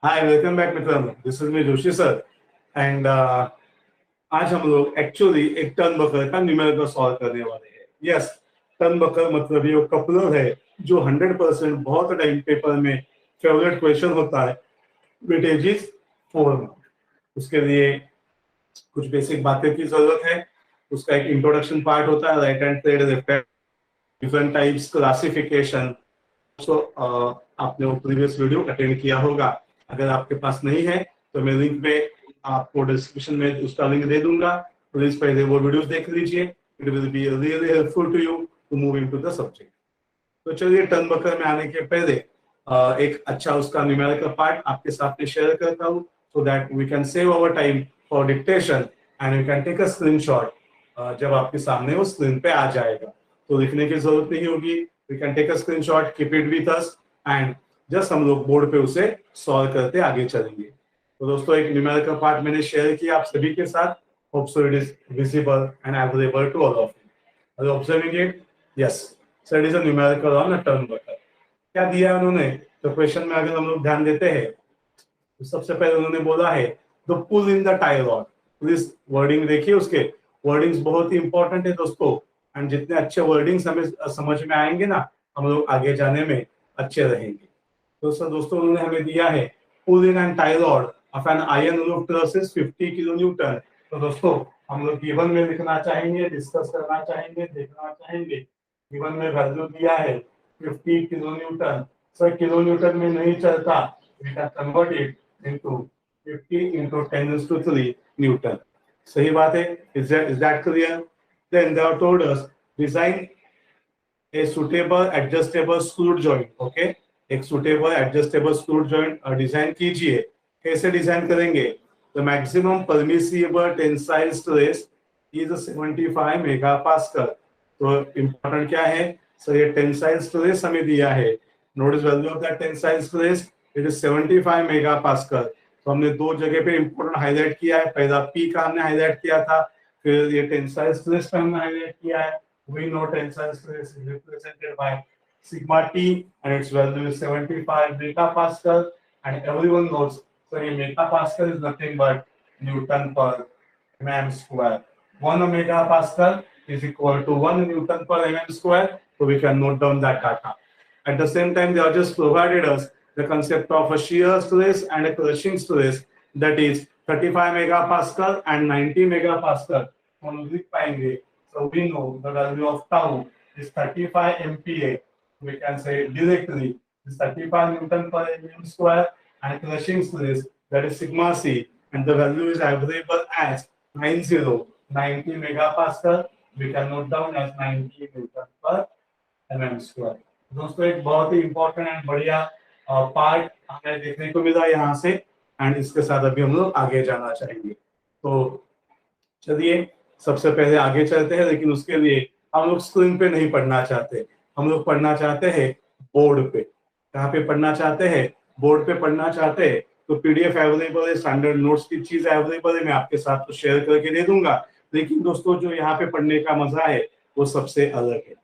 हाय, welcome back मित्रांनो. This is me Joshi sir and आज हम लोग एक्चुअली एक टर्न बकर का न्यूमेरिकल सॉल्व करने वाले हैं. यस, टर्न बकर मतलब ये कपलर है जो 100% बहुत टाइम पेपर में फेवरेट क्वेश्चन होता है. Weightage is 4 marks. उसके लिए कुछ बेसिक बातें की जरूरत है. उसका एक इंट्रोडक्शन पार्ट होता है, right hand side, left hand, different types, classification. So आपने वो प्रीवियस वीडियो अटेंड किया होगा. अगर आपके पास नहीं है तो मैं लिंक में आपको डिस्क्रिप्शन में उसका लिंक दे दूंगा. प्लीज पहले वो वीडियोस देख लीजिए. It will be really helpful to you to move into the subject. तो चलिए, टर्न बकर में आने के पहले एक अच्छा उसका न्यूमेरिकल पार्ट आपके साथ में शेयर करता हूँ, so that we can save our time for dictation and we can take a screenshot. जब आपके सामने वो स्क्रीन पे आ जाएगा तो लिखने की जरूरत नहीं होगी. We can take a screenshot, keep it with us and just हम लोग बोर्ड पे उसे सॉल्व करते आगे चलेंगे. तो दोस्तों, एक न्यूमेरिकल पार्ट मैंने शेयर किया आप सभी के साथ. Hope so it is visible and available to all of you. Are observing it? Yes. So it is a numerical on a turn bucker. क्या दिया है उन्होंने? तो क्वेश्चन में अगर हम लोग ध्यान देते हैं तो सबसे पहले उन्होंने बोला है the pull in the tie rod. Please wording देखिए, उसके वर्डिंग्स बहुत ही इंपॉर्टेंट है दोस्तों. एंड जितने अच्छे वर्डिंग्स हमें समझ में आएंगे ना, हम लोग आगे जाने में अच्छे रहेंगे. तो दोस्तों उन्होंने हमें दिया है pull in and tie rod of an iron roof truss is 50 kilo newton. तो दोस्तों हम लोग गिवन में लिखना चाहेंगे, डिस्कस करना चाहेंगे, देखना चाहेंगे. गिवन में वैल्यू दिया है 50 kilo newton. Sir kilo newton में नहीं चलता, we can convert it into 50 into 10⁻³ newton. सही बात है. Is that clear? Then they have told us design a suitable adjustable screw joint. Okay, एक suitable adjustable screw joint design कीजिए. कैसे design करेंगे? The maximum permissible tensile stress is 75 megapascal. तो important क्या है सर? ये टेंसाइल स्ट्रेस हमें दिया है. Notice value of that tensile stress, it is 75 megapascal. तो हमने दो जगह पे इंपॉर्टेंट हाईलाइट किया है. पहला पी का हमने हाईलाइट किया था, फिर ये टेंसाइल स्ट्रेस का हमने हाईलाइट किया है. We know tensile stress is represented by sigma t and its value is 75 megapascal. And everyone knows, so ये megapascal is nothing but Newton per mm square. 1 megapascal is equal to 1 Newton per mm square. So we can note down that data. At the same time, they have just provided us the concept of a shear stress and a crushing stress, that is 35 megapascal and 90 megapascal. हम लिख पाएंगे. So we know the value of tau is 35 MPa. We can say directly is 35 Newton per mm square, and crushing stress, that is sigma c, and the value is available as 90 megapascal. We can note down as 90 Newton per mm square. दोस्तों एक बहुत ही important and बढ़िया part हमें देखने को मिला यहाँ से, एंड इसके साथ अभी हम लोग आगे जाना चाहेंगे. तो चलिए सबसे पहले आगे चलते हैं, लेकिन उसके लिए हम लोग स्क्रीन पे नहीं पढ़ना चाहते. हम लोग पढ़ना चाहते हैं बोर्ड पे. कहाँ पे पढ़ना चाहते हैं? बोर्ड पे पढ़ना चाहते हैं. तो पीडीएफ अवेलेबल है, स्टैंडर्ड नोट्स की चीज अवेलेबल है, मैं आपके साथ तो शेयर करके दे दूंगा. लेकिन दोस्तों जो यहाँ पे पढ़ने का मजा है वो सबसे अलग है.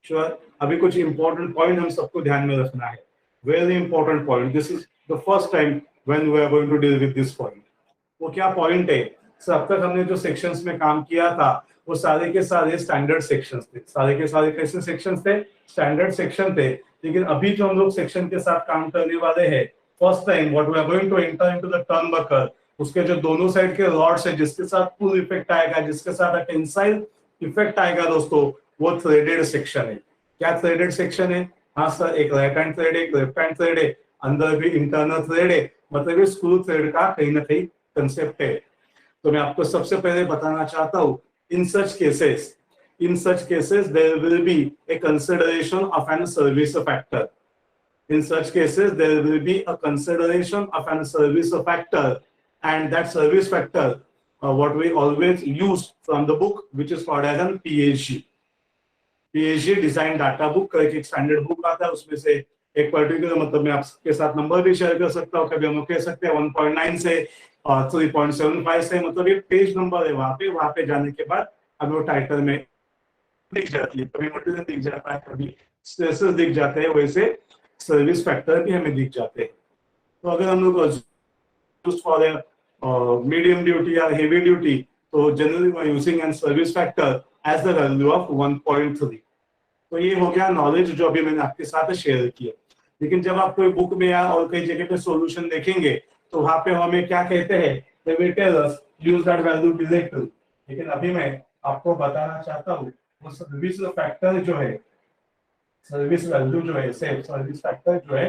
श्योर. अभी कुछ इंपॉर्टेंट पॉइंट हम सबको ध्यान में रखना है. Very important point. This is the first time when we are going to deal with this point. वो क्या पॉइंट है? अब तक हमने जो सेक्शंस में काम किया था वो सारे के सारे स्टैंडर्ड सेक्शंस थे. सारे के सारे कैसे सेक्शंस थे? स्टैंडर्ड सेक्शन थे. लेकिन अभी जो हम लोग सेक्शन के साथ काम करने वाले हैं, first time what we are going to enter into the turnbuckle, उसके जो दोनों साइड के रॉड्स है, जिसके साथ पुल इफेक्ट आएगा, जिसके साथ टेंसाइल इफेक्ट आएगा दोस्तों, वो थ्रेडेड सेक्शन है. क्या थ्रेडेड सेक्शन है? हाँ सर, एक राइट हैंड थ्रेड है, एक लेफ्ट हैंड थ्रेड है, अंदर भी इंटरनल थ्रेड है. मतलब ये स्क्रू थ्रेड का कहीं ना कहीं कंसेप्ट है. तो मैं आपको सबसे पहले बताना चाहता हूं, in such cases there will be a consideration of an service factor. In such cases, there will be a consideration of an service factor, and that service factor, what we always use from the book, which is called as an PHG. PHG design data book करके एक standard book आता है. उसमें से एक particular, मतलब मैं आपके साथ नंबर भी शेयर कर सकता हूँ. कभी हम लोग कह सकते हैं 1.9 से 3.75 से, मतलब ये पेज नंबर है. वहां पे जाने के बाद हमें वो टाइटल में दिख जाती है. कभी मटेरियल दिख जाता है, कभी स्ट्रेसेस दिख जाते हैं, वैसे सर्विस फैक्टर भी हमें दिख जाते हैं. तो अगर हम लोग फॉर मीडियम ड्यूटी या हेवी ड्यूटी, तो generally we are using an service factor as the value of 1.3। तो ये हो गया नॉलेज जो अभी मैंने आपके साथ शेयर किया। लेकिन जब आप कोई बुक में या और कई जगह पे सॉल्यूशन देखेंगे तो वहां पे हमें क्या कहते हैं, they will tell us use that value directly। लेकिन अभी मैं आपको बताना चाहता हूँ वो सर्विस फैक्टर जो है, सर्विस वैल्यू जो है, सर्विस फैक्टर जो है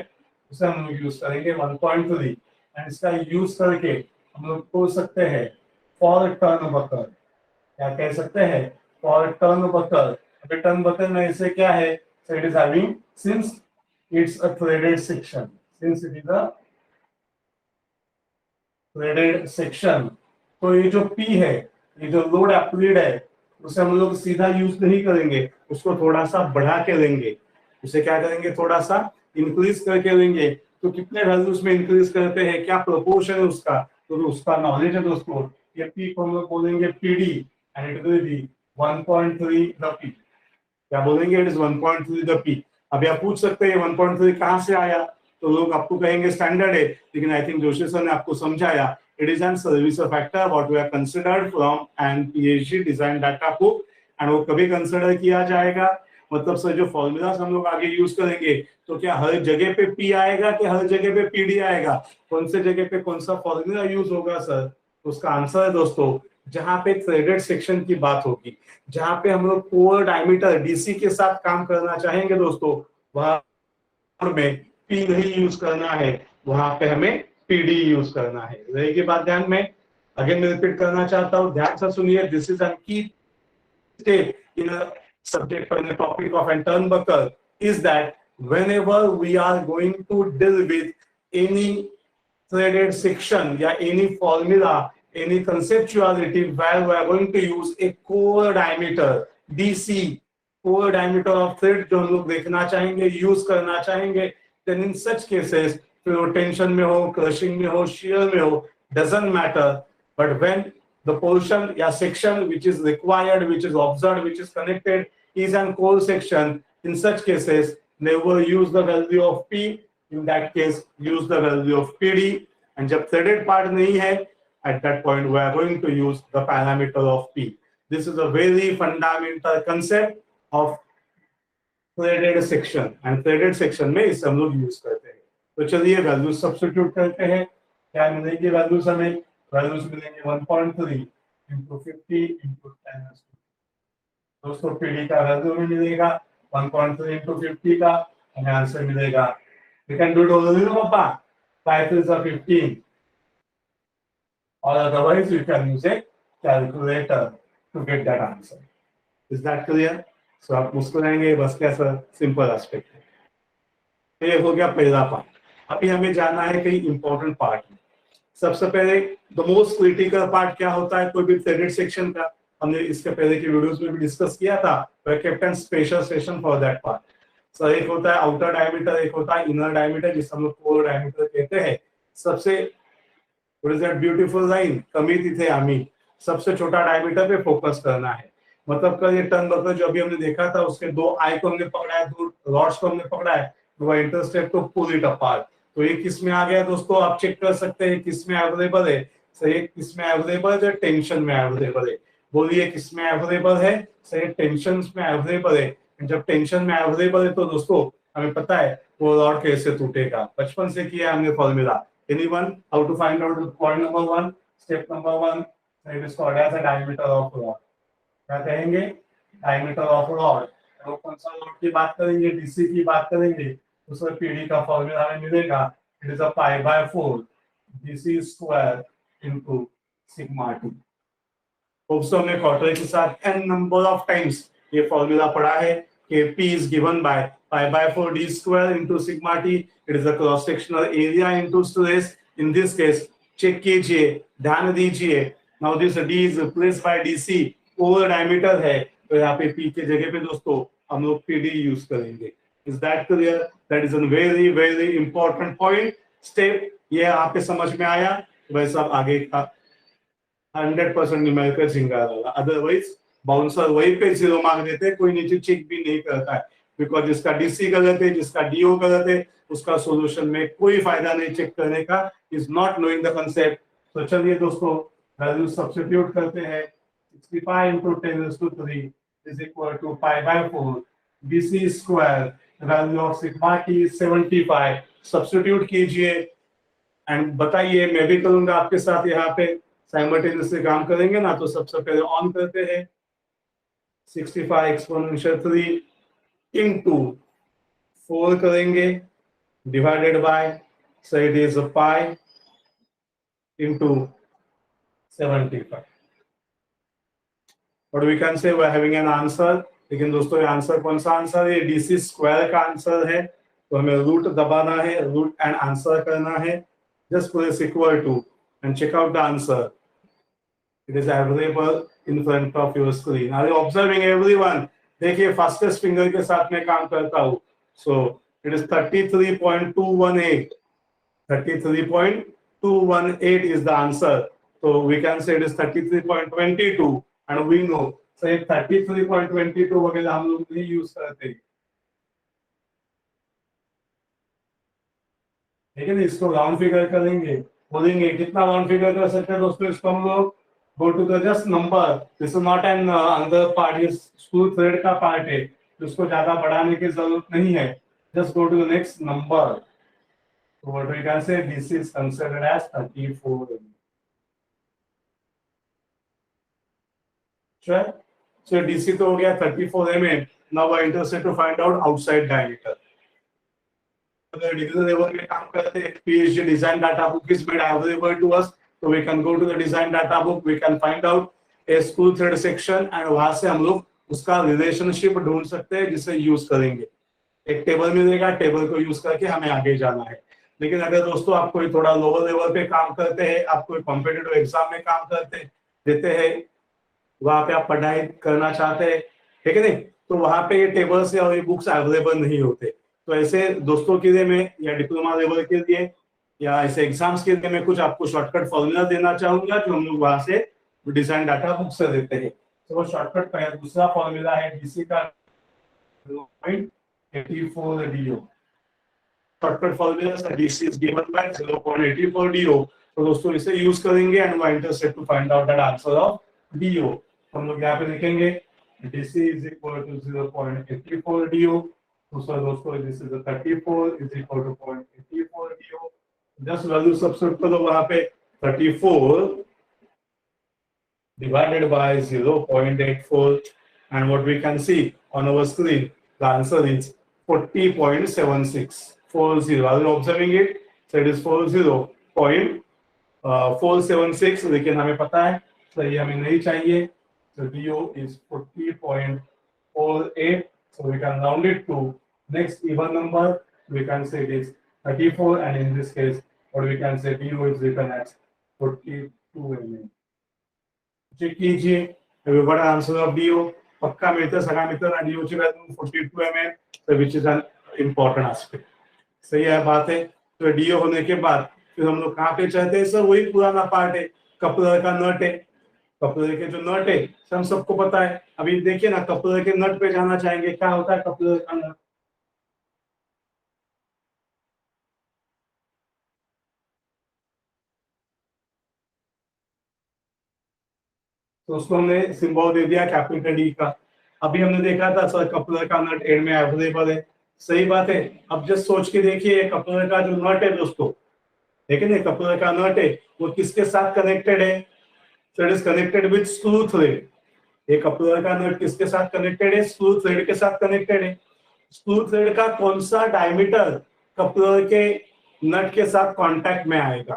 उसे हम लोग यूज करेंगे 1.3, एंड इसका यूज करके हम लोग बोल सकते हैं फॉर टर्न बकर। क्या कह सकते हैं? फॉर टर्न बकर। अभी टर्न बकर में इसे क्या है, so it is having, since it's a threaded section, since it is a threaded section, तो ये जो P है, ये जो लोड एप्लाइड है, उसे हम लोग सीधा यूज नहीं करेंगे, उसको थोड़ा सा बढ़ा के लेंगे। उसे क्या करेंगे, थोड़ा सा इंक्रीज करके लेंगे। तो कितने वैल्यूज में इंक्रीज करते हैं, क्या प्रोपोर्शन है उसका, तो उसका नॉलेज है दोस्तों। ये P को हम लोग बोलेंगे PD, and it will B 1.3 the P। क्या बोलेंगे? It is 1.3 the P। अभी आप पूछ सकते हैं 1.3 कहां से आया, तो लोग आपको कहेंगे स्टैंडर्ड है, लेकिन आई थिंक जोशी सर ने आपको समझाया it is an service factor what we are considered from an PHD design data book, and वो कभी कंसीडर किया जाएगा, मतलब सर जो फॉर्मूलाज हम लोग आगे यूज करेंगे तो क्या हर जगह पे P आएगा कि हर जगह पे PD आएगा, कौन से जगह पे कौन सा फॉर्मूला यूज होगा सर? उसका आंसर है दोस्तों, जहां पे थ्रेडेड सेक्शन की बात होगी, जहां पे हम लोग कोर डायमीटर डीसी के साथ काम करना चाहेंगे दोस्तों, वहां में P नहीं यूज करना है, वहां पे हमें PD यूज करना है। रहेगी बात ध्यान में? अगेन मैं रिपीट करना चाहता हूँ, ध्यान से सुनिए। दिस इज एन की step in a subject or in the topic of an turnbuckle is that whenever we are going to deal with any threaded section या any formula, any conceptuality where we are going to use a core diameter DC, core diameter of thread जो हम लोग देखना चाहेंगे, use करना चाहेंगे, then in such cases फिर वो टेंशन में हो, क्रशिंग में हो, shear में हो, doesn't matter, but when the portion या section which is required, which is observed, which is connected is an core section, in such cases never use the value of P, in that case use the value of PD, and जब threaded part नहीं है, at that point we are going to use the parameter of P। This is a very fundamental concept of threaded section, and threaded section में इसे हम लोग use करते हैं। तो चलिए वैल्यूज सब्स्टिट्यूट करते हैं। क्या मिलेगी वैल्यूज हमें? वैल्यूज मिलेंगे 1.3 into 50 into 10 दोस्तों। PD का वैल्यू में मिलेगा 1.3 into 50 का, हमें आंसर मिलेगा, we can do it already पापा, 5 is 15, or otherwise you can use a calculator to get that answer। Is that clear? So आप मुस्कुराएंगे बस, क्या सर? सिंपल एस्पेक्ट है। ये हो गया पहला पार्ट। अभी हमें जाना है कई इंपॉर्टेंट पार्ट में। सबसे पहले द मोस्ट क्रिटिकल पार्ट क्या होता है कोई भी थ्रेडेड सेक्शन का, हमने इसके पहले की वीडियोस में भी डिस्कस किया था। Captain special session for that part. Sir एक होता है आउटर डायमीटर, एक होता है इनर डायमीटर, जिसे हम लोग कोर डायमीटर कहते हैं। सबसे what is that beautiful line, कमी तिथे आमी, सबसे छोटा डायमीटर पे फोकस करना है। मतलब कल ये टर्नबकर जो अभी हमने देखा था, उसके दो आई को हमने पकड़ा है, दो रॉड्स को हमने पकड़ा है, तो वह इंटरस्टेट को पुल इट अपार्ट। तो ये किस में आ गया दोस्तों? आप चेक कर सकते हैं किस में अवेलेबल है। सही, किस में अवेलेबल है? टेंशन में अवेलेबल है। बोलिए किस में अवेलेबल है? सही, टेंशन में अवेलेबल है। जब टेंशन में अवेलेबल है तो दोस्तों हमें पता है वो रॉड कैसे टूटेगा, बचपन से किया हमने formula. Anyone how to find out? Point number 1, step number 1, it is called as a diameter of rod. क्या कहेंगे? Diameter of rod. तो कौन सा रॉड की बात करेंगे? डीसी की बात करेंगे, उसमें पीडी का फॉर्मूला हमें मिलेगा, it is a pi by 4 DC square into sigma T. दोस्तों हमने क्वार्टर के साथ n नंबर ऑफ टाइम्स ये फॉर्मूला पढ़ा है कि P is given by pi by 4 d square into sigma t, it is a cross sectional area into stress। in this case check कीजिए, ध्यान दीजिए, now this d is replaced by dc, over diameter है, तो यहाँ पे P के जगह पे दोस्तों हम लोग PD यूज करेंगे। Is that clear? That is a very very important point step। ये आप पे समझ में आया? वैसा आगे का 100% न्यूमेरिकल झिंगा रहेगा। अदरवाइज बाउंसर वही पे 0 मार्क देते, कोई नीचे चेक भी नहीं करता है। बिकॉज जिसका डीसी गलत है, जिसका डीओ गलत है, उसका सॉल्यूशन में कोई फायदा नहीं चेक करने का, is not knowing the concept. तो चलिए दोस्तों वैल्यू सब्स्टिट्यूट करते हैं। 65 into 10 raised to 3 is equal to pi by 4 bc square, value of sigma की 75, सब्स्टिट्यूट कीजिए एंड बताइए। मैं भी करूंगा आपके साथ, यहाँ पे साइमल्टेनियसली काम करेंगे ना। तो सबसे पहले ऑन करते हैं, 65 एक्सपोनेंशियल 3 into 4 करेंगे divided by, so it is a pi into 75. What we can say, we are having an answer। लेकिन दोस्तों ये आंसर कौन सा आंसर है? डीसी स्क्वायर का आंसर है। तो हमें रूट दबाना है, रूट एंड आंसर करना है। Just put this equal to and check out the answer. It is available in front of your screen. Are you observing everyone? देखिए फास्टेस्ट फिंगर के साथ में काम करता हूँ। So it is 33.218। 33.218 is the answer। So we can say it is 33.22 and we know so 33.22 वगैरह हम लोग नहीं यूज करते, ठीक है। इसको राउंड फिगर करेंगे, बोलेंगे कितना राउंड फिगर कर सकते हैं दोस्तों। इसको हम लोग go to the just number, this is not an another part, ये स्क्रू थ्रेड का पार्ट है, इसको ज्यादा बढ़ाने की जरूरत नहीं है। Just go to the next number. So what we can say, this is considered as 34 mm. Sure. So DC तो हो गया 34 mm. Now we are interested to find out outside diameter. अगर डिग्री लेवल में काम करते हैं, PhD design data book is made available to us, so we can go to the design data book, we can find out a screw thread section and वहां से हम लोग उसका रिलेशनशिप ढूंढ सकते हैं जिसे यूज करेंगे। एक टेबल मिलेगा, टेबल को यूज करके हमें आगे जाना है। लेकिन अगर दोस्तों आप कोई थोड़ा लोअर लेवल पे काम करते हैं, आप कोई कॉम्पिटिटिव एग्जाम में काम करते देते हैं, वहां पे आप पढ़ाई करना चाहते हैं, ठीक है नहीं, तो वहां पे ये टेबल्स या ये बुक्स अवेलेबल नहीं होते। तो ऐसे दोस्तों के लिए मैं, या डिप्लोमा लेवल के लिए, या ऐसे एग्जाम्स के लिए मैं कुछ आपको शॉर्टकट फॉर्मूला देना चाहूंगा जो हम लोग वहां से डिजाइन डाटा बुक से देते हैं। तो वो शॉर्टकट का दूसरा फॉर्मूला है डीसी का 0.84 DO। शॉर्टकट फॉर्मूला से DC is given by 0.84 DO। तो दोस्तों इसे यूज करेंगे and we are interested to find out that answer of DO। हम लोग यहाँ पे लिखेंगे DC is equal to 0.84 DO। दूसरा दोस्तों this is 34 is equal to 0.84 DO। Just value substitute करो वहां पे, 34 divided by 0.84 and what we can see on our screen, the answer is 40.76 40। Are you observing it? So it is 40.476, लेकिन हमें पता है सही हमें नहीं चाहिए। So DO is 40.48, so we can round it to next even number, we can say it is 34 and in this case what we can say DO is written as 42 mm। Check कीजिए बड़ा answer of DO पक्का मिलता है, सगा मिलता है DO की value 42 mm, so which is an important aspect। सही है बात है। तो DO होने के बाद फिर हम लोग कहाँ पे चाहते हैं? सर वही पुराना पार्ट है, कपलर का नट है। कपलर के जो नट है हम सबको पता है। अभी देखिए ना, कपलर के नट पे जाना चाहेंगे, क्या होता है कपलर का नट? तो उसको हमने सिंबल दे दिया कैपिटल डी का। अभी हमने देखा था सर कपलर का नट एंड में अवेलेबल है, सही बात है। अब जस्ट सोच के देखिए कपलर का जो नट है दोस्तों, ठीक है ना, कपलर का नट है वो किसके साथ कनेक्टेड है? सो it is connected with screw thread. ये कपलर का नट किसके साथ कनेक्टेड है? स्क्रू थ्रेड के साथ कनेक्टेड है। स्क्रू थ्रेड का कौन सा डायमीटर कपलर के नट के साथ कांटेक्ट में आएगा?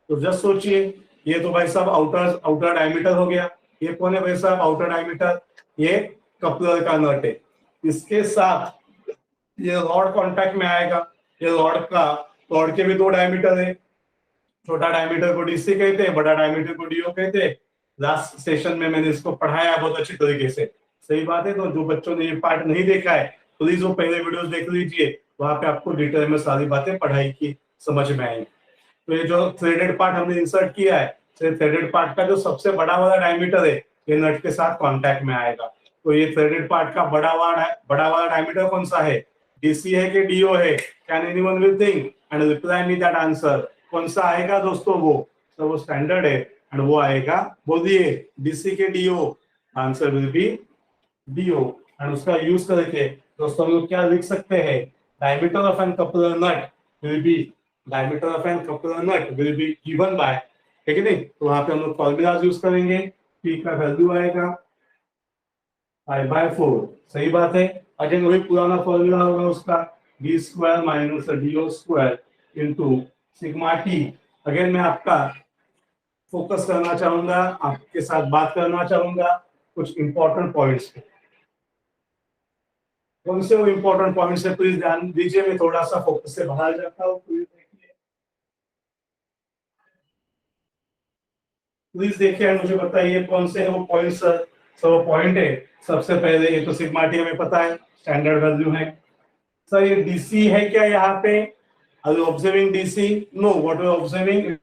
तो जस्ट सोचिए, ये तो भाई साहब आउटर आउटर डायमीटर हो गया। ये कौन है भाई साहब आउटर डायमीटर? ये कपलर का नट है। इसके साथ ये रॉड कांटेक्ट में आएगा। ये रॉड के भी दो डायमीटर है। छोटा डायमीटर को डीसी कहते हैं, बड़ा डायमीटर को डीओ कहते हैं। लास्ट सेशन में मैंने इसको पढ़ाया बहुत अच्छी तरीके से, सही बात है। तो जो बच्चों ने ये पार्ट नहीं देखा है प्लीज वो पहले वीडियोस देख लीजिए, वहां पे आपको डिटेल में सारी बातें पढ़ाई की समझ में आएंगी। तो ये जो थ्रेडेड पार्ट हमने इंसर्ट किया है, थ्रेडेड पार्ट का जो सबसे बड़ा वाला डायमीटर है ये नट के साथ कांटेक्ट में आएगा। तो ये थ्रेडेड पार्ट का बड़ा वाला डायमीटर कौन सा है, डीसी है कि डीओ है, can anyone will think and reply me that answer. कौन सा आएगा दोस्तों, वो तो वो स्टैंडर्ड है एंड वो आएगा, बोलिए डीसी के DO, answer will be DO. And उसका यूज करके दोस्तों हम लोग क्या लिख सकते हैं, diameter of an coupler nut will be, diameter of an coupler nut will be given by, ठीक है नहीं, तो वहां पे हम लोग फॉर्मूलाज यूज करेंगे, पी का वैल्यू आएगा I/4, सही बात है। अगेन वही पुराना फॉर्मूला होगा उसका, D square minus DO square into sigma T. Again मैं आपका फोकस करना चाहूंगा, आपके साथ बात करना चाहूंगा कुछ इंपॉर्टेंट पॉइंट्स पे। कौन से वो इंपॉर्टेंट पॉइंट्स है प्लीज ध्यान दीजिए, मैं थोड़ा सा फोकस से बाहर जाता हूँ, प्लीज देखिए मुझे बताइए कौन से है वो पॉइंट्स। सब पॉइंट है, सबसे पहले ये तो सिग्मा टी हमें पता है स्टैंडर्ड वैल्यू है। सर ये डीसी है क्या यहाँ पे, are you observing DC, no, what are observing,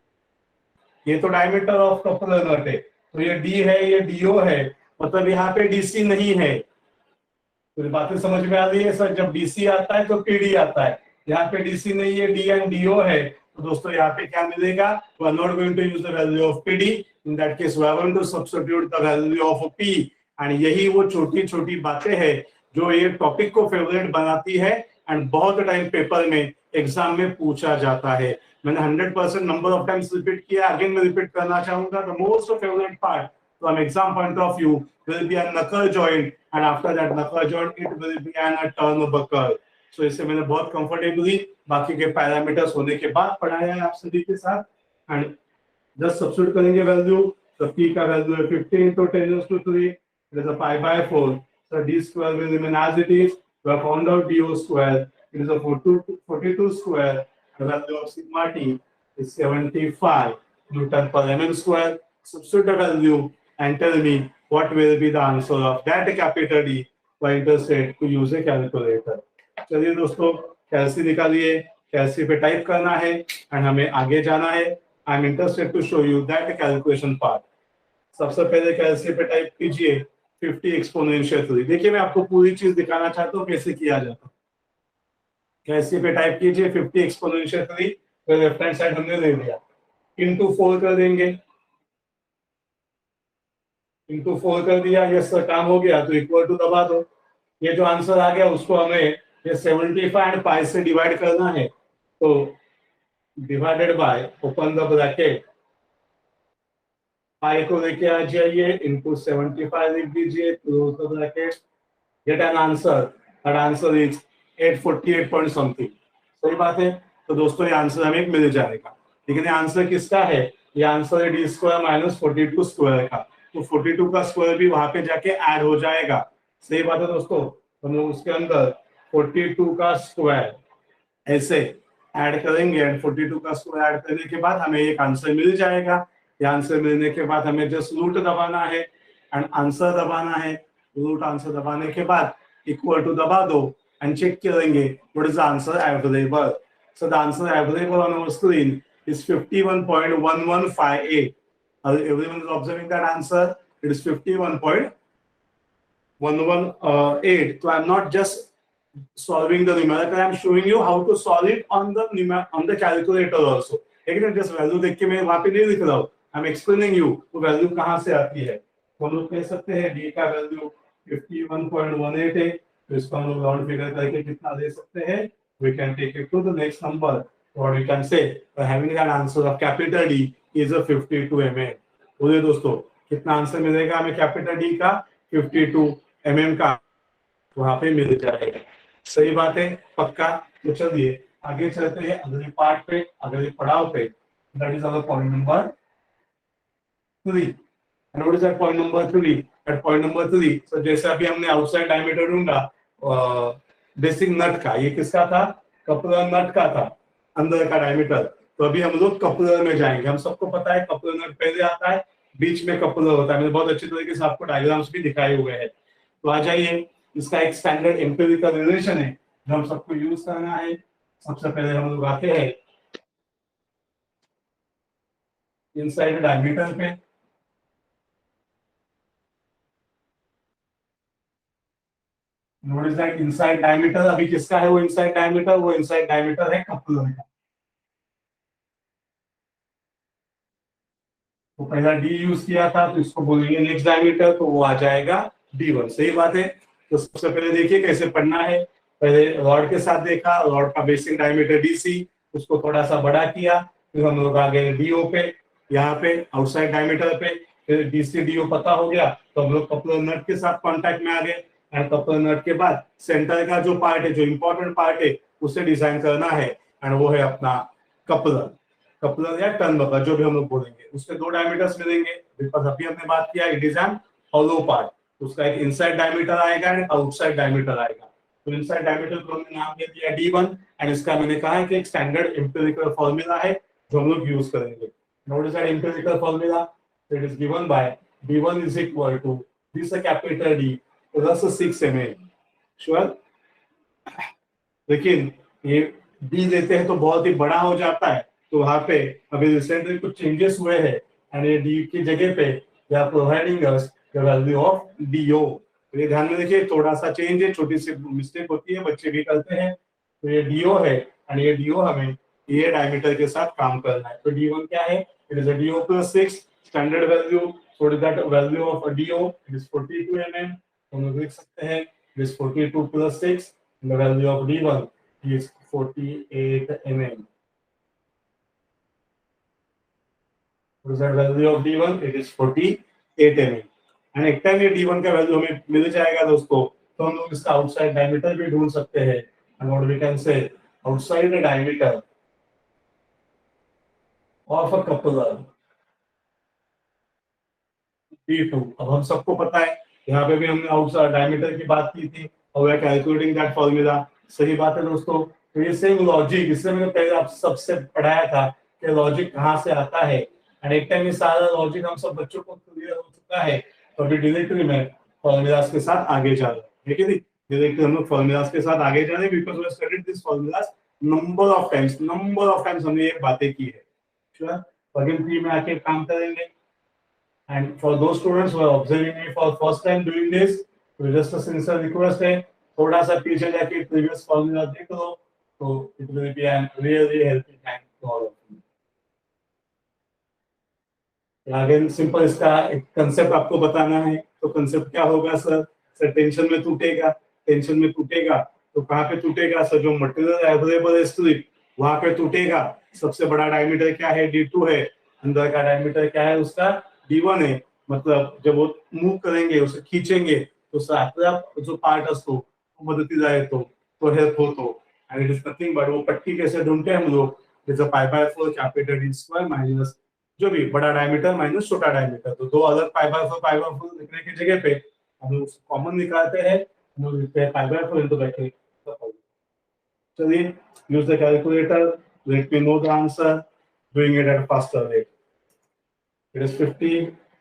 ये तो डायमीटर ऑफ कपलर नट है, तो ये डी है ये डीओ है, मतलब यहाँ पे डीसी नहीं है। तो बातें समझ में आ रही है सर, जब डीसी आता है तो पीडी आता है, यहाँ पे डीसी नहीं है, डी एंड डीओ है, तो दोस्तों यहाँ पे क्या मिलेगा, we are not going to use the value of PD, in that case we are going to substitute the value of P. And यही वो छोटी छोटी बातें हैं जो ये टॉपिक को फेवरेट बनाती है एंड बहुत टाइम पेपर में एग्जाम में पूछा जाता है। मैंने 100% नंबर ऑफ टाइम्स रिपीट किया, अगेन मैं रिपीट करना चाहूंगा, the most favourite part from exam point of view will be a knuckle joint and after that knuckle joint it will be an a turnbuckle। so इसे मैंने बहुत comfortably बाकी के parameters होने के बाद पढ़ाया है आप सभी के साथ। एंड जस्ट सब्स्टिट्यूट करेंगे वैल्यू, तो p का वैल्यू है 15 into 10⁻³ it is a pi/4, so d square will remain as it is, we have found out do square, it is a 42 square, the value of sigma t is 75 Newton per mm square। substitute the value and tell me what will be the answer of that capital D for interested to use a calculator। चलिए दोस्तों कैलसी निकालिए, कैलसी पे type करना है and हमें आगे जाना है। I am interested to show you that calculation part. सबसे पहले कैलसी पे टाइप कीजिए 50 एक्सपोनेंशियल 3। देखिए मैं आपको पूरी चीज दिखाना चाहता हूँ कैसे किया जाता है। कैलसी पे टाइप कीजिए 50 एक्सपोनेंशियल 3, तो लेफ्ट हैंड साइड हमने ले लिया, इंटू 4 कर देंगे, इंटू 4 कर दिया, ये सर काम हो गया, तो इक्वल टू दबा दो। ये जो आंसर आ गया उसको हमें ये 75 एंड पाई से डिवाइड करना है, तो divided by open the bracket, pi को लेके आ जाइए, इंटू 75 लिख दीजिए, close the bracket, get an answer, that answer is 848 point something. सही बात है, तो दोस्तों ये आंसर हमें मिल जाएगा। लेकिन ये आंसर किसका है, ये आंसर है डी स्क्वायर माइनस 42 स्क्वायर का, तो 42 का स्क्वायर भी वहां पे जाके ऐड हो जाएगा। सही बात है दोस्तों, हम लोग उसके अंदर 42 का स्क्वायर ऐसे ऐड करेंगे एंड 42 का स्क्वायर ऐड करने के बाद हमें एक आंसर मिल जाएगा। ये आंसर मिलने के बाद हमें जस्ट रूट दबाना है एंड आंसर दबाना है, रूट आंसर दबाने के बाद इक्वल टू दबा दो एंड चेक करेंगे what is the answer available. So the answer available on our screen is 51.1158। Everyone is observing that answer, it is 51.118। so I'm not just solving the numerical, I'm showing you how to solve it on the calculator also। लेकिन just value देख के मैं वहां पे नहीं लिख रहा हूँ, आई एम एक्सप्लेनिंग यू वो वैल्यू कहाँ से आती है। तो हम लोग कह सकते हैं डी का वैल्यू 51.18 है, तो इसको हम लोग राउंड फिगर करके कितना दे सकते हैं, we can take it to the next number, or we can say having an answer of capital D is a 52 mm। बोलिए दोस्तों कितना आंसर मिलेगा हमें कैपिटल डी का, 52 mm का वहां पे मिल जाएगा। सही बात है, पक्का। तो चलिए आगे चलते हैं अगले पार्ट पे, अगले पड़ाव पे, that is our point number 3। And what is that point number 3? At point number 3, so जैसे अभी हमने आउटसाइड डायमीटर ढूंढा बेसिक नट का, ये किसका था, कपलर नट का था, अंदर का डायमीटर। तो अभी हम लोग कपलर में जाएंगे। हम सबको पता है कपलर नट पहले आता है, बीच में कपलर होता है, मैंने बहुत अच्छी तरीके से आपको डायग्राम्स भी दिखाए हुए हैं। तो आ जाइए, इसका एक स्टैंडर्ड एम्पिरिकल रिलेशन है जो हम सबको यूज करना है। सबसे पहले हम लोग आते हैं इनसाइड डायमीटर पे, नोटिस दैट इनसाइड डायमीटर अभी किसका है, वो इनसाइड डायमीटर, वो इनसाइड डायमीटर है कपलर का। तो पहला डी यूज किया था तो इसको बोलेंगे नेक्स्ट डायमीटर, तो वो आ जाएगा D1। सही बात है। तो सबसे पहले देखिए कैसे पढ़ना है। पहले रॉड के साथ देखा, रॉड का बेसिक डायमीटर DC, उसको थोड़ा सा बड़ा किया, फिर हम लोग आ गए DO पे, यहाँ पे आउटसाइड डायमीटर पे, फिर DC DO पता हो गया तो हम लोग कपलर नट के साथ कॉन्टैक्ट में आ गए। एंड कपलर नट के बाद सेंटर का जो पार्ट है, जो इंपॉर्टेंट पार्ट है, उसे डिजाइन करना है, एंड वो है अपना कपलर। कपलर या टर्न बकर जो भी हम लोग बोलेंगे, उसके दो डायमीटर्स मिलेंगे, बिकॉज अभी हमने बात किया it is N hollow part. उसका एक इनसाइड डायमीटर आएगा एंड आउटसाइड डायमीटर आएगा। तो इनसाइड डायमीटर को हमने नाम दे दिया D1, एंड इसका मैंने कहा है कि एक स्टैंडर्ड एम्पिरिकल फॉर्मूला है जो हम लोग यूज करेंगे। Notice that empirical formula, it is given by D1 is equal to this capital D plus 6 mm। Sure. लेकिन ये डी देते हैं तो बहुत ही बड़ा हो जाता है, तो वहां पे अभी रिसेंटली कुछ चेंजेस हुए हैं, एंड ये डी की जगह पे they are providing us the value of DO। तो ये ध्यान में देखिए, थोड़ा सा चेंज है, छोटी सी मिस्टेक होती है, बच्चे भी करते हैं। तो ये DO है, एंड ये DO हमें ये डायमीटर के साथ काम करना है। तो D1 क्या है, it is a DO plus 6 standard value. So that value of DO it is 42 mm। हम लोग लिख सकते हैं it is 42 plus 6, the value of D1 is 48 mm. What is that value of D1? It is 48 mm. And एक time ये D1 का value हमें मिल जाएगा दोस्तों, तो हम लोग इसका आउटसाइड डायमीटर भी ढूंढ सकते हैं। And what we can say, outside the diameter of a coupler D2। अब हम सबको पता है, यहाँ पे भी हमने आउटसाइड डायमीटर की बात की थी, और we are calculating that formula. सही बात है दोस्तों। तो ये सेम लॉजिक, इससे मैंने पहले आप सबसे पढ़ाया था कि लॉजिक कहाँ से आता है, एंड एक टाइम ये सारा लॉजिक हम सब बच्चों को क्लियर हो चुका है। तो अभी डायरेक्टली में फॉर्मूलाज के साथ आगे जा रहे हैं, ठीक है। डायरेक्टली हम लोग फॉर्मूलाज के साथ आगे जा रहे हैं, because we have studied this formulas number of times हमने ये बातें की है। श्योर। प्लगइन 3 में आके काम करेंगे। And for those students who are observing me for first time doing this, तो just a sincere request है, थोड़ा सा पीछे जाके previous formula देख लो, तो it will be an really helping hand to all of you। Again simple इसका एक कंसेप्ट आपको बताना है, तो कंसेप्ट क्या होगा सर? सर टेंशन में टूटेगा, टेंशन में टूटेगा तो कहाँ पे टूटेगा सर? जो मटेरियल अवेलेबल है स्ट्रिप वहां पे टूटेगा। सबसे बड़ा डायमीटर क्या है? D2 है। अंदर का डायमीटर क्या है उसका? D1 है। मतलब जब वो मूव करेंगे, उसे खींचेंगे, तो सर जो पार्ट असतो तो मदतीला येतो, तो हेल्प होतो। And it is nothing but, वो पट्टी कैसे ढूंढते हैं हम लोग? It's a π/4 capital D square minus जो भी बड़ा डायमीटर माइनस छोटा डायमीटर, तो दो अलग π/4 लिखने की जगह पे हम लोग कॉमन निकालते हैं, हम लोग लिखते हैं π/4 इनटू ब्रैकेट। चलिए, use the calculator, let me know the answer, doing it at faster rate. It is 50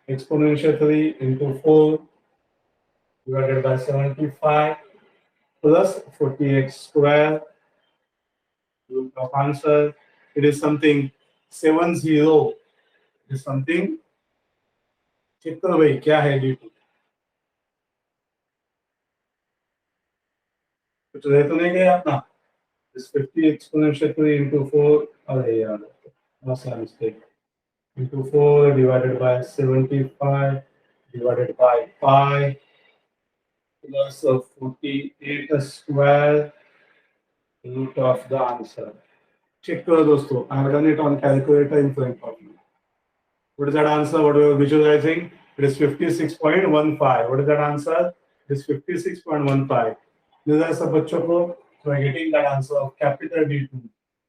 exponential 3 into 4 divided by 75 plus 48 square. Root of answer, it is something 70, it is something, check करो भाई क्या है D2? कुछ रह तो नहीं गया अपना? This 50 exponential 3 into 4, अरे यार मसला mistake, into 4 divided by 75 divided by pi plus 48 square, root of the answer। Check करो दोस्तों, I have done it on calculator in front of you। What is that answer? What we are visualizing? It is 56.15। What is that answer? It is 56.15। These सब बच्चों को, so I getting that answer of capital D2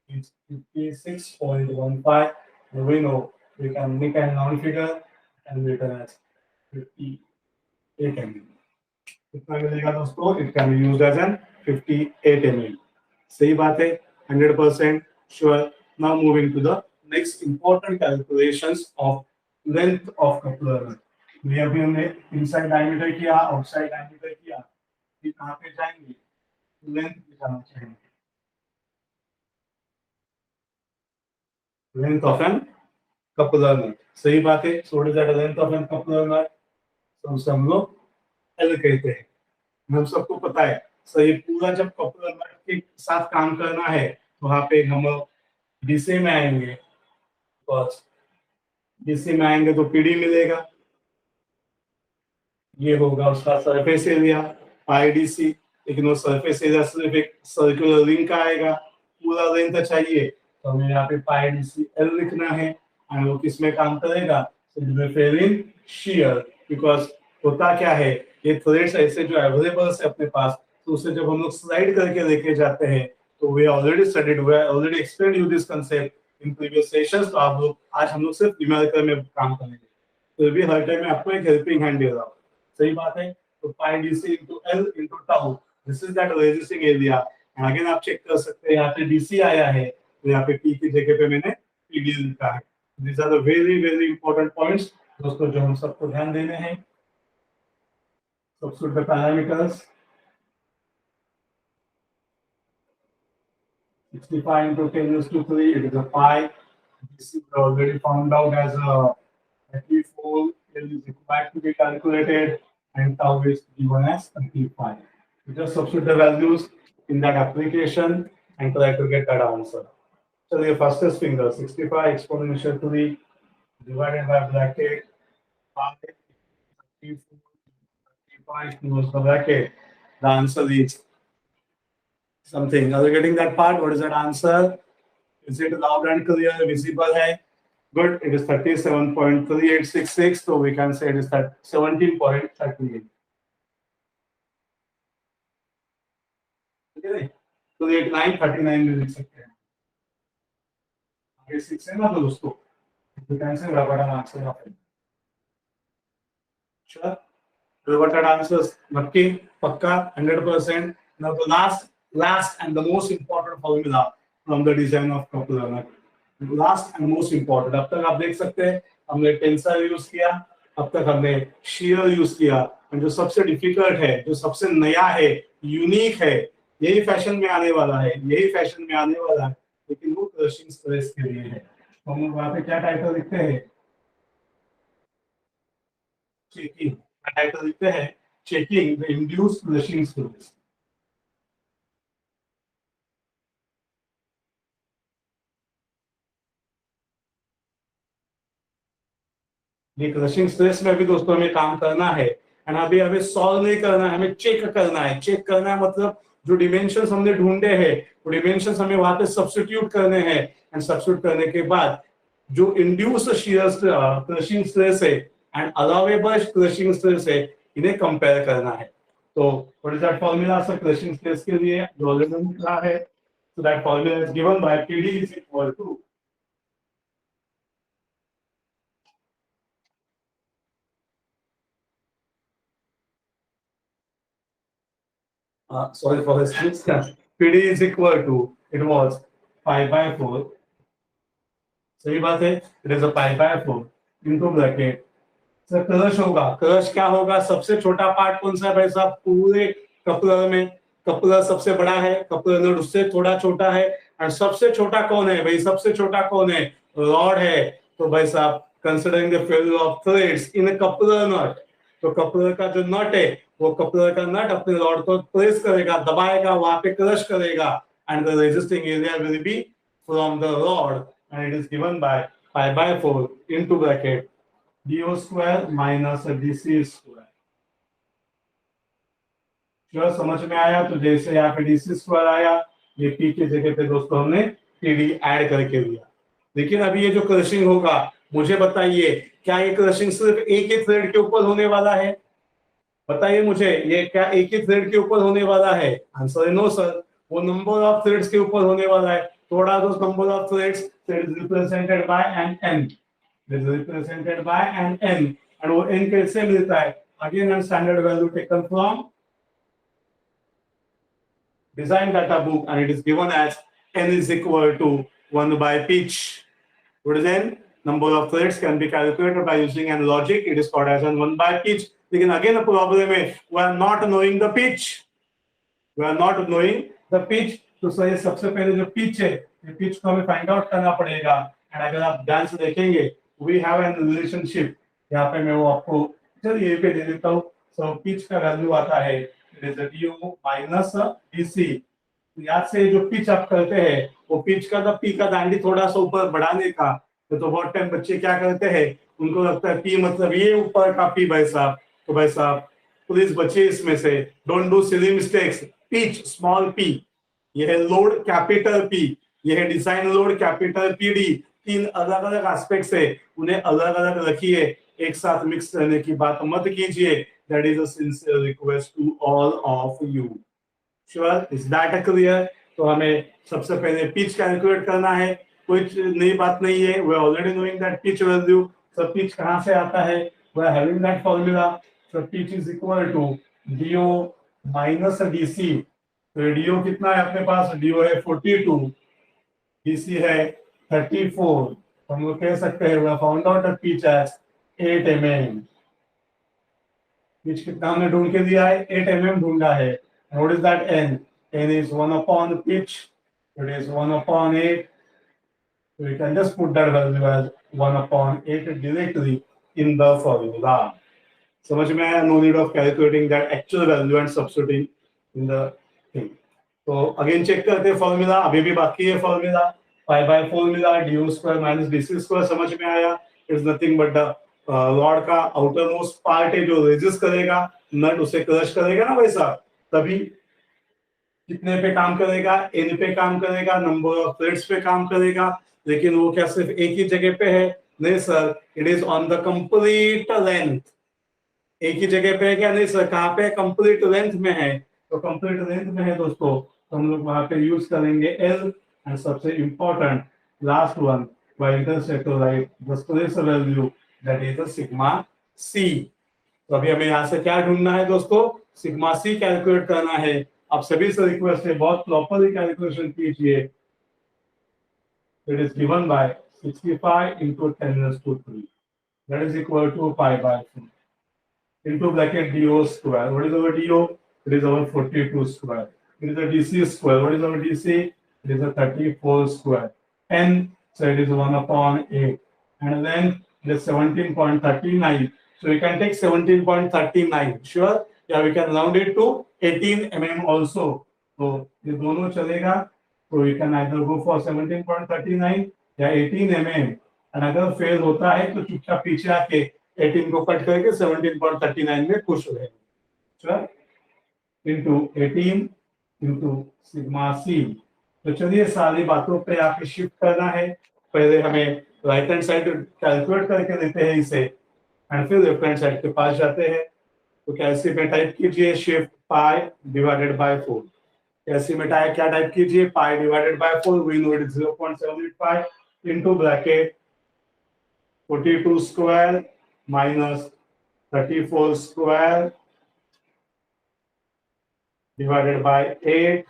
is 56.15। And we know we can make a non-figure and written as 58 mm। कितना मिलेगा दोस्तों? It can be used as an 58 mm। सही बात है, 100% sure। Now moving to the next important calculations of length of coupler। ये अभी हमने inside diameter किया, आउटसाइड डायमीटर किया, ये कहाँ पे जाएंगे? लेंथ निकालना चाहिए, length of an coupler nut. सही बात है। So what is that length of an coupler nut? तो उसे हम लोग L कहते हैं। हम सबको पता है। सो ये पूरा जब कपलर नट के साथ काम करना है वहां पे हम डीसी में आएंगे, डीसी में आएंगे तो पीडी मिलेगा, ये होगा उसका सरफेस एरिया आईडीसी। लेकिन वो सरफेस एरिया सिर्फ एक सर्कुलर रिंग का आएगा, पूरा लेंथ चाहिए तो हमें यहाँ पे पाई डीसी एल लिखना है। और वो किस में काम करेगा, फेरिन शियर। बिकॉज होता क्या है, ये थ्रेड्स ऐसे जो अवेलेबल है अपने पास, तो उसे जब हम लोग स्लाइड करके लेके जाते हैं तो we already studied, we already explained you this concept in previous sessions. तो आप लोग आज हम लोग सिर्फ न्यूमेरिकल में काम करेंगे, तो भी हर टाइम में आपको एक हेल्पिंग हैंड दे रहा हूँ। सही बात है। तो pi DC into L into tau, this is that resisting area. Again आप चेक कर सकते हैं, यहाँ पे डीसी आया है तो यहाँ पे पी की जगह पे मैंने पीडी लिखा है। These are the very very important points दोस्तों जो हम सबको ध्यान देने हैं। Substitute the parameters 65 into 10 raised to 3, it is a pi. This is already found out as a Fe4 is required to be calculated and tau is given as 35. You just substitute the values in that application and try to get that answer. So the fastest finger 65 exponential 3 divided by bracket pi 35 close the bracket. The answer is something. Are you getting that part? What is that answer? Is it loud and clear? Visible hai? Good. It is 37.3866. So we can say it is that 17.38. Okay. तो 8939 भी लिख सकते हैं। आगे 6 है ना दोस्तों, तो कैंसिल बड़ा आंसर यहाँ पे। Sure. Reverted answers नक्की पक्का 100%. Now the last and the most important formula from the design of coupler. Last and most important. अब तक आप देख सकते हैं हमने टेंसर यूज किया, अब तक हमने शेयर यूज किया, और जो सबसे डिफिकल्ट है, जो सबसे नया है, यूनिक है, यही फैशन में आने वाला है, यही फैशन में आने वाला है, लेकिन वो क्रशिंग स्ट्रेस के लिए है। तो हम लोग वहां पे क्या टाइटल लिखते हैं, चेकिंग। टाइटल लिखते हैं checking the induced crushing stress. ये क्रशिंग स्ट्रेस में भी दोस्तों हमें काम करना है, एंड अभी हमें सॉल्व नहीं करना है, हमें चेक करना है। चेक करना है मतलब जो डिमेंशंस हमने ढूंढे हैं वो डिमेंशंस हमें वहां पे सब्स्टिट्यूट करने हैं, एंड सब्स्टिट्यूट करने के बाद जो इंड्यूस्ड शियर क्रशिंग स्ट्रेस है एंड अलाउएबल क्रशिंग स्ट्रेस है, इन्हें कंपेयर करना है। तो what is that formula sir crushing stress के लिए जो ऑलरेडी लिखा है, so that formula is given by PD is equal to sorry for his mistakes. PD is equal to, it was pi by 4. सही बात है, it is a pi by 4 into bracket. Sir crush होगा, crush क्या होगा, सबसे छोटा part कौन सा है भाई साहब पूरे कपलर में? कपलर सबसे बड़ा है, कपलर नट उससे थोड़ा छोटा है, और सबसे छोटा कौन है भाई, सबसे छोटा कौन है, रॉड है। तो भाई साहब considering the failure of threads in a coupler nut, तो कपलर का जो नट है वो कपलर का नट अपने रॉड को प्रेस करेगा, दबाएगा, वहां पे क्रश करेगा, and the resisting area will be from the rod, and it is given by pi by 4 into bracket do square minus DC square. जो समझ में आया? तो जैसे यहाँ पे डीसी स्क्वायर आया, ये पी की जगह पे दोस्तों हमने पीडी ऐड करके दिया। लेकिन अभी ये जो क्रशिंग होगा, मुझे बताइए क्या ये क्रशिंग सिर्फ एक ही थ्रेड के ऊपर होने वाला है? बताइए मुझे, ये क्या एक ही थ्रेड के ऊपर होने वाला है? आंसर है नो सर, वो नंबर ऑफ थ्रेड्स के ऊपर होने वाला है। थोड़ा दो number of threads represented by N N, is represented by an n, and वो n कैसे मिलता है? Again a standard value taken from design data book, and it is given as n is equal to 1 by pitch. What is n? Number of threads can be calculated by using an logic. It is called as 1 by pitch. लेकिन again a problem है, we are not knowing the pitch. We are not knowing the pitch. तो sir सबसे पहले जो pitch है, ये pitch को हमें find out करना पड़ेगा। And अगर आप ध्यान से देखेंगे, we have an relationship। यहाँ पे मैं वो आपको चलिए ये पे दे देता हूँ। So pitch का वैल्यू आता है it is DO minus DC. याद से जो पिच आप करते हैं वो पिच का पी का दांडी थोड़ा सा ऊपर बढ़ाने का, तो बहुत टाइम बच्चे क्या करते हैं, उनको लगता है पी मतलब ये ऊपर का पी भाई साहब। तो भाई साहब प्लीज बच्चे इसमें से don't do silly mistakes. Pitch small P, ये है लोड कैपिटल पी, ये है डिजाइन लोड कैपिटल पीडी। तीन अलग अलग एस्पेक्ट्स है, उन्हें अलग अलग रखिए, एक साथ मिक्स करने की बात मत कीजिए। That is a sincere request to all of you. Sure, is that clear? तो हमें सबसे पहले पिच कैलकुलेट करना है, कोई नई बात नहीं है, we are already knowing that pitch value. सब पिच कहां से आता है, we are having that formula. So pitch is equal to DO minus DC. तो डीओ कितना है अपने पास, डीओ है 42, डीसी है 34। हम लोग कह सकते हैं we found out the pitch as 8 mm। Pitch कितना हमने ढूंढ के दिया है, 8 mm ढूंढा है। What is that n? n is 1 upon pitch, it is 1 upon 8, so we can just put that value as 1 upon 8 directly in the formula. समझ में आया? No need of calculating that actual value and substituting in the thing. तो again check करते हैं formula, अभी भी बाकी है formula. Pi by formula D square minus DC square, समझ में आया? It's nothing but the rod का आउटर मोस्ट पार्ट है जो रेजिस्ट करेगा, नट उसे क्रश करेगा ना वैसा, तभी कितने पे काम करेगा, एन पे काम करेगा, नंबर ऑफ थ्रेड्स पे काम करेगा। लेकिन वो क्या सिर्फ एक ही जगह पे है? नहीं sir, it is on the complete length. एक ही जगह पे है क्या? नहीं सर, कहाँ पे? कंप्लीट लेंथ में है। तो कंप्लीट लेंथ में है दोस्तों, तो हम लोग वहां पे यूज करेंगे एल, एंड सबसे important last one by intersect right the stress value, that is the sigma C. तो अभी हमें यहाँ से क्या ढूंढना है दोस्तों, सिग्मा सी कैलकुलेट करना है। आप सभी से रिक्वेस्ट है बहुत प्रॉपरली कैलकुलेशन कीजिए। It is given bye 65 into 10⁻³ that is equal to pi by 2 into bracket do square. What is our do? It is our 42 square. It is a dc square. What is our dc? It is a 34 square. n, so it is 1 upon 8, and then it is 17.39. So we can take 17.39. Sure? Yeah, we can round it to 18 mm also. So ये दोनों चलेगा, तो we can either go for 17.39 या 18 mm, and अगर fail होता है तो चुपचाप पीछे आके 18 को कट करके 17.39 में खुश हो जाएंगे। Into 18 into sigma C. तो चलिए सारी बातों पे आके शिफ्ट करना है। पहले हमें राइट हैंड साइड कैलकुलेट करके देते हैं इसे, एंड फिर लेफ्ट हैंड साइड के पास जाते हैं। तो कैसे में टाइप कीजिए शिफ्ट पाई डिवाइडेड बाय 4। कैसे में क्या टाइप कीजिए, pi divided by 4, we know it is 0.785 into bracket 42 square minus 34 square divided by 8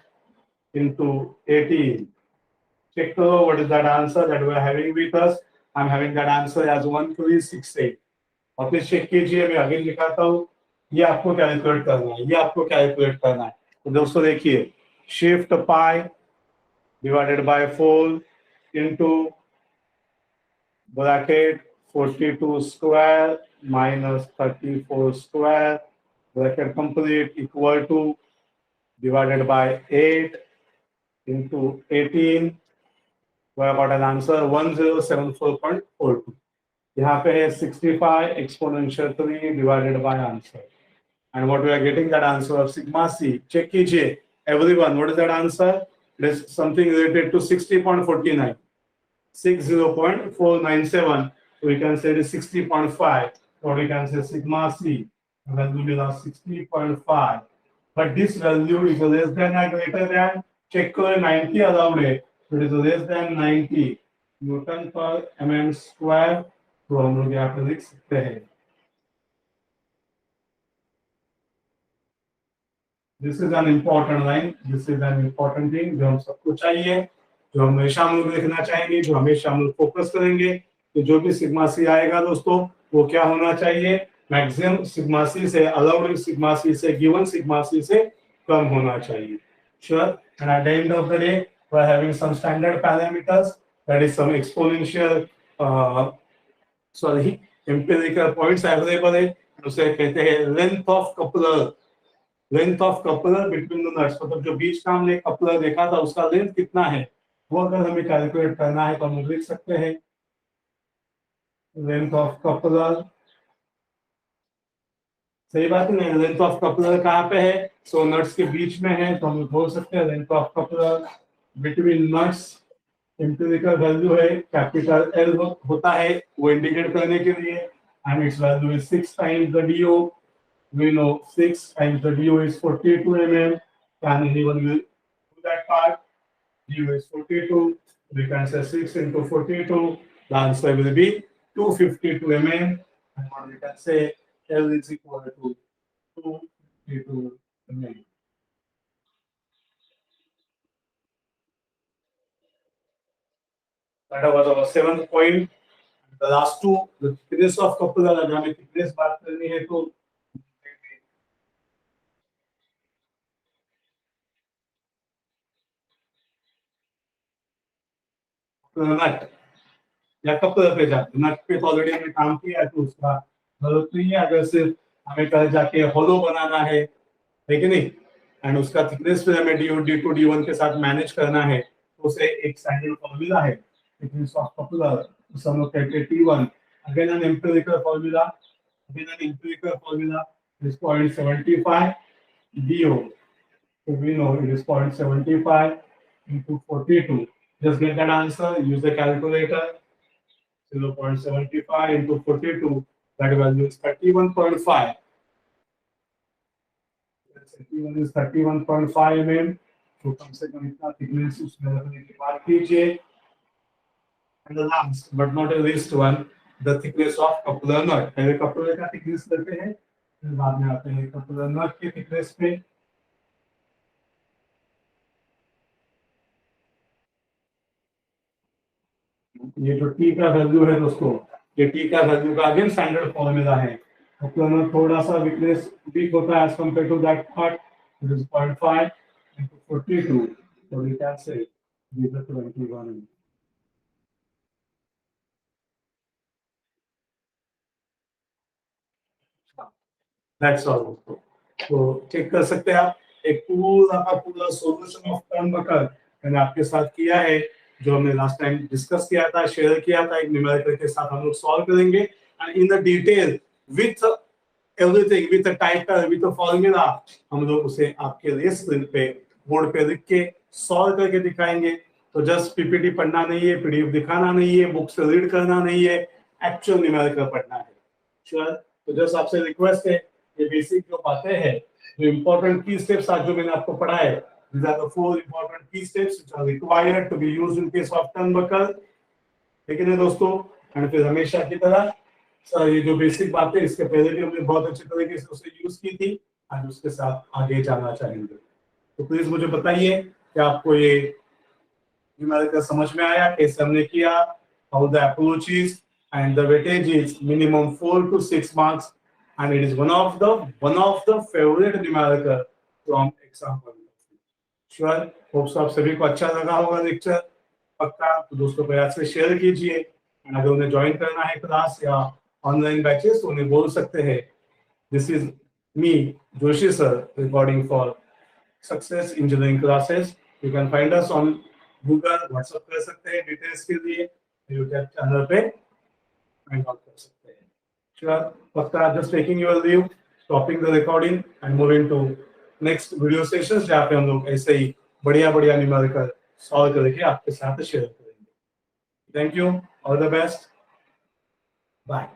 into 18. Check what is that answer that we are having with us. I'm having that answer as 1368. और फिर check कीजिए, मैं आगे लिखाता हूँ, ये आपको calculate करना है, ये आपको कैलकुलेट करना है। तो दोस्तों देखिए, shift pi divided by 4 into bracket 42 square minus 34 square bracket complete equal to divided by 8 into 18, we have got an answer 1074.42. यहाँ पे है 65 exponential 3 divided by answer, and what we are getting that answer of sigma c. Check कीजिए everyone, what is that answer? It is something related to 60.49, 60.497. So we can say it is 60.5, or we can say sigma c value is 60.5. But this value is less than or greater than, check 90 allowed है, so it is less than 90 Newton per mm square। तो हम लोग यहाँ पे लिख सकते हैं this is an important line, this is an important thing जो हम सबको चाहिए, जो हमेशा हम लोग लिखना चाहेंगे, जो हमेशा हम लोग फोकस करेंगे। तो जो भी सिग्मा सी आएगा दोस्तों, वो क्या होना चाहिए, मैक्सिमम सिग्मा सी से, अलाउड सिग्मा सी से, गिवन सिग्मा सी से कम होना चाहिए। Sure. And at the end of the day, we're having some standard parameters, that is some exponential, empirical points available है, उसे कहते हैं length of coupler. Length of coupler between the nuts, मतलब जो बीच का हमने कपलर देखा था उसका लेंथ कितना है, वो अगर हमें कैलकुलेट करना है तो हम लिख सकते हैं लेंथ ऑफ कपलर। सही बात है ना, लेंथ ऑफ कपलर कहाँ पे है, सो नट्स के बीच में है, तो हम बोल सकते हैं length of coupler between nuts. Empirical value है कैपिटल एल होता है वो इंडिकेट करने के लिए, and its value is 6 times the DO. We know 6 times the DO is 42 mm. Can anyone will do that part? DO is 42. We can say 6 into 42. The answer will be 252 mm. And what we can say L is equal to 252 mm. That was our 7th point. The last two, the thickness of couple, अगर हमें thickness बात करनी है तो नट या coupler पे जाते, नट पे तो ऑलरेडी हमने काम किया है तो उसका जरूरत नहीं है। अगर सिर्फ हमें कल जाके होलो बनाना है कि नहीं, एंड उसका थिकनेस पे हमें डी2 डी1 के साथ मैनेज करना है, तो उसे एक स्टैंडर्ड फॉर्मूला है थिकनेस ऑफ कपलर, उसे हम लोग कहते हैं T1। Again an empirical formula, is 0.75 DO, so we know it is 0.75 into 42. Just get that answer, use the calculator. 0.75 into 42, that value is 31.5. 31 is 31.5 mm. तो कम से कम इतना thickness उसमें रखने की बात कीजिए। And the last but not the least one, the thickness of coupler nut. पहले coupler का थिकनेस करते हैं, फिर बाद में आते हैं कपलर नट के थिकनेस पे। ये जो टी का वैल्यू है दोस्तों, ये टी का वैल्यू का अगेन स्टैंडर्ड फॉर्मूला है। कपलर में थोड़ा सा वीकनेस वीक होता है as compare to that part, it is 0.5 into 42, so we can say these are 21. That's all दोस्तों। तो चेक कर सकते हैं आप, एक पूरा का पूरा सॉल्यूशन ऑफ टर्नबकर मैंने आपके साथ किया है, जो हमने लास्ट टाइम डिस्कस किया था, शेयर किया था, एक न्यूमेरिकल के साथ हम लोग सॉल्व करेंगे and in the detail with everything, with a title, with a formula, हम लोग उसे आपके लिए स्क्रीन पे बोर्ड पे लिख के सॉल्व करके दिखाएंगे। तो जस्ट पीपीटी पढ़ना नहीं है, पीडीएफ दिखाना नहीं है, बुक से रीड करना नहीं है, एक्चुअल न्यूमेरिकल पढ़ना है। श्योर? तो जस्ट आपसे रिक्वेस्ट है, ये बेसिक जो बातें हैं, जो इंपॉर्टेंट की स्टेप्स आज जो मैंने आपको पढ़ाए, these are the 4 important key steps which are required to be used in case of turnbuckle। ठीक है दोस्तों, एंड फिर हमेशा की तरह सर ये जो बेसिक बातें इसके पहले भी हमने बहुत अच्छे तरीके से उसे यूज की थी, आज उसके साथ आगे जाना चाहेंगे। तो प्लीज मुझे बताइए कि आपको ये न्यूमेरिकल समझ में आया, कैसे हमने किया, how the approach is, and the weightage is minimum 4 to 6 marks, and it is one of the favorite numerical from exam point of view। Sure, hope आप सभी को अच्छा लगा होगा लेक्चर, पक्का। तो दोस्तों को याद से शेयर कीजिए, एंड अगर उन्हें ज्वाइन करना है क्लास या ऑनलाइन बैचेस तो उन्हें बोल सकते हैं, this is me Joshi sir recording for success engineering classes. You can find us on Google, WhatsApp कर सकते हैं डिटेल्स के लिए, यूट्यूब चैनल पे फाइंड आउट कर सकते हैं। Sure, Pakka, just taking your leave, stopping the recording and moving to next video sessions जहाँ पे हम लोग ऐसे ही बढ़िया न्यूमेरिकल सॉल्व करके आपके साथ शेयर करेंगे। Thank you, all the best, bye।